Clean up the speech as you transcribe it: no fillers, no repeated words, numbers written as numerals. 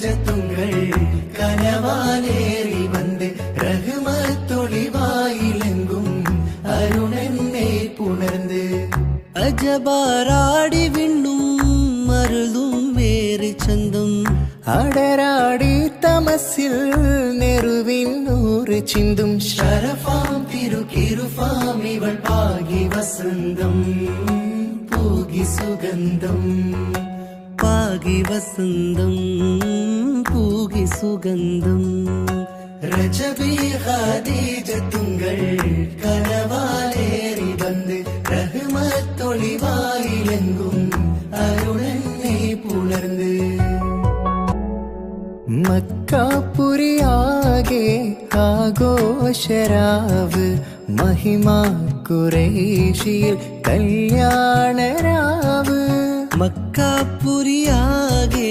ജത്തുങ്ങൾ കനവാലേറി വന്ന് റഹ്മത്തൊളിവായിലെങ്കും അരുണെന്നെ പുണർന്ന് അജബാറാടി വിണ്ണും മരുതും വേറെ ചന്തം അടരാടി തമസിൽ നെറുവിൻ നൂറ് ചിന്തും ശരഫാം തിരുകിരുഫാം ഇവൾ പാകി വസന്തം പൂകി സുഗന്ധം പാകി വസന്തം പൂകി സുഗന്ധം രജബി ഖദീജത്തുങ്ങൾ കനവാലേറി വന്ന് റഹ്മത്തൊളിവായിലെങ്കും അരുണെന്നെ പുണർന്ന് മക്കാപുരിയാകെ ആഘോഷരാവ് മഹിമാ ഖുറൈശിയിൽ കല്യാണരാവ് മക്കാപുരിയാകെ